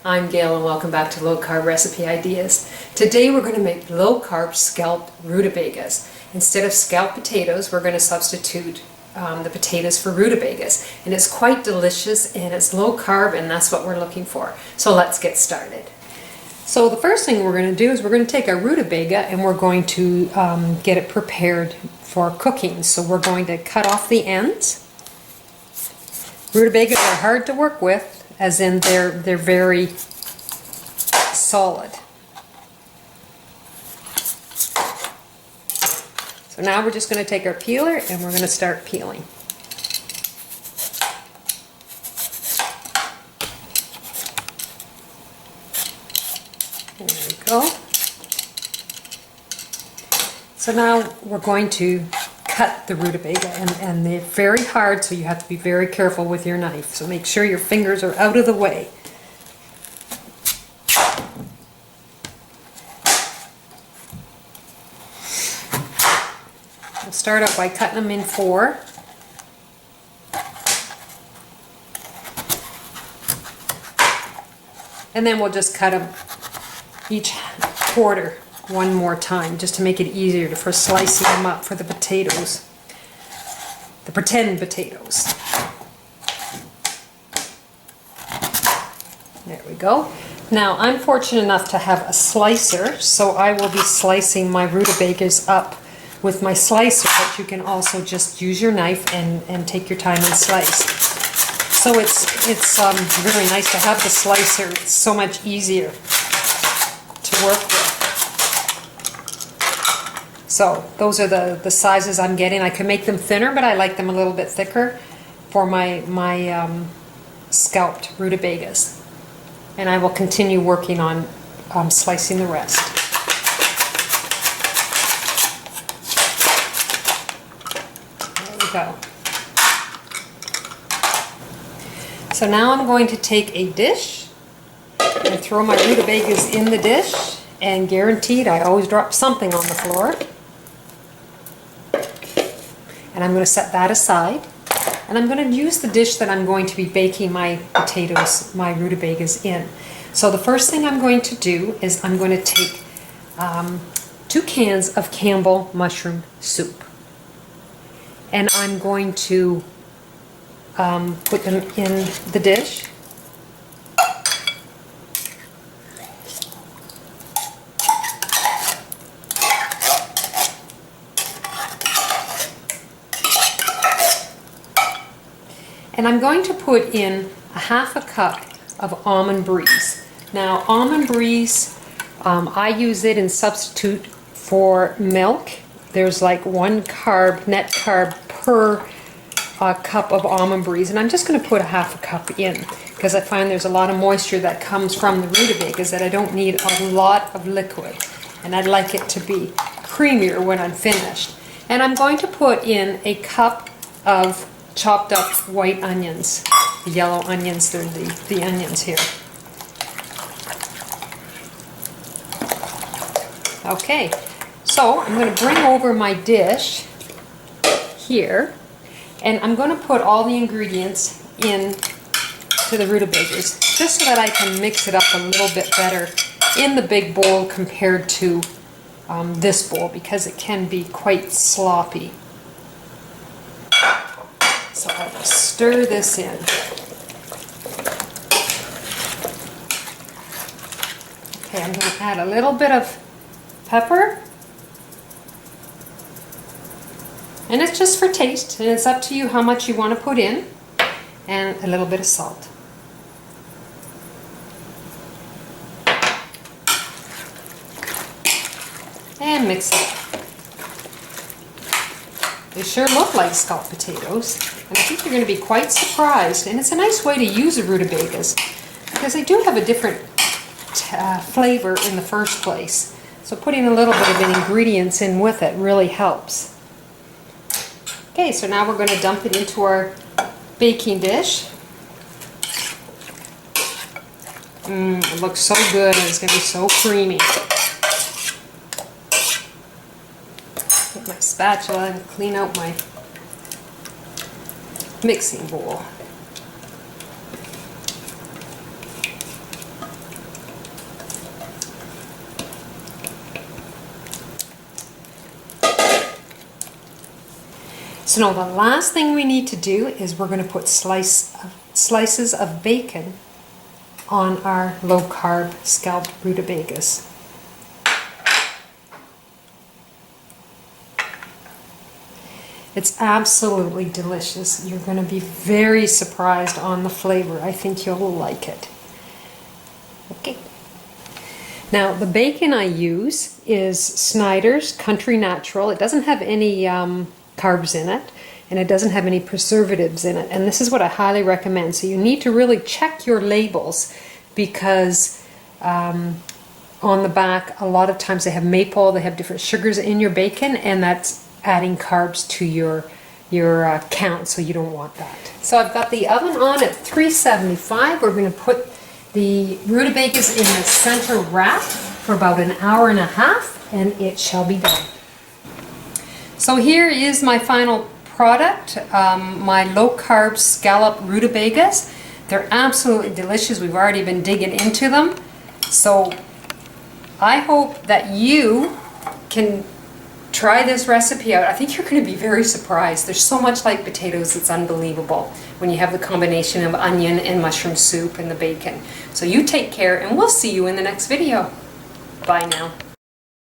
I'm Gail and welcome back to Low Carb Recipe Ideas. Today we're going to make low carb scalloped rutabagas. Instead of scalloped potatoes, we're going to substitute the potatoes for rutabagas. And it's quite delicious and it's low carb, and that's what we're looking for. So let's get started. So the first thing we're going to do is we're going to take our rutabaga and we're going to get it prepared for cooking. So we're going to cut off the ends. Rutabagas are hard to work with, as in they're very solid. So now we're just going to take our peeler and we're going to start peeling. There we go. So now we're going to cut the rutabaga, and they're very hard, so you have to be very careful with your knife. So make sure your fingers are out of the way. We'll start out by cutting them in 4. And then we'll just cut them each quarter one more time, just to make it easier for slicing them up for the potatoes, the pretend potatoes. There we go. Now I'm fortunate enough to have a slicer, so I will be slicing my rutabagas up with my slicer, but you can also just use your knife and take your time and slice. So it's really nice to have the slicer. It's so much easier to work with. So those are the sizes I'm getting. I could make them thinner, but I like them a little bit thicker for my scalloped rutabagas. And I will continue working on slicing the rest. There we go. So now I'm going to take a dish and throw my rutabagas in the dish, and guaranteed I always drop something on the floor. And I'm going to set that aside, and I'm going to use the dish that I'm going to be baking my potatoes, my rutabagas in. So the first thing I'm going to do is I'm going to take 2 cans of Campbell mushroom soup, and I'm going to put them in the dish. And I'm going to put in a 1/2 cup of almond breeze. Now almond breeze, I use it in substitute for milk. There's like 1 net carb per cup of almond breeze, and I'm just going to put a 1/2 cup in because I find there's a lot of moisture that comes from the rutabagas that I don't need a lot of liquid, and I'd like it to be creamier when I'm finished. And I'm going to put in a cup of chopped up white onions, the yellow onions, they're the onions here. Okay, so I'm going to bring over my dish here, and I'm going to put all the ingredients in to the rutabagas, just so that I can mix it up a little bit better in the big bowl compared to this bowl, because it can be quite sloppy. So I will stir this in. Okay, I'm going to add a little bit of pepper. And it's just for taste, and it's up to you how much you want to put in. And a little bit of salt. And mix it. They sure look like scalloped potatoes, and I think you're going to be quite surprised. And it's a nice way to use the rutabagas because they do have a different flavor in the first place. So putting a little bit of the ingredients in with it really helps. Okay, so now we're going to dump it into our baking dish. It looks so good, and it's going to be so creamy. Get my spatula and clean out my mixing bowl. So now the last thing we need to do is we're going to put slices of bacon on our low-carb scalloped rutabagas. It's absolutely delicious. You're going to be very surprised on the flavor. I think you'll like it. Okay. Now the bacon I use is Snyder's Country Natural. It doesn't have any carbs in it, and it doesn't have any preservatives in it, and this is what I highly recommend. So you need to really check your labels, because on the back a lot of times they have maple, they have different sugars in your bacon, and that's adding carbs to your count, so you don't want that. So I've got the oven on at 375. We're going to put the rutabagas in the center rack for about an hour and a half, and it shall be done. So here is my final product, my low-carb scalloped rutabagas. They're absolutely delicious. We've already been digging into them. So I hope that you can try this recipe out. I think you're going to be very surprised. There's so much like potatoes, it's unbelievable when you have the combination of onion and mushroom soup and the bacon. So you take care, and we'll see you in the next video. Bye now.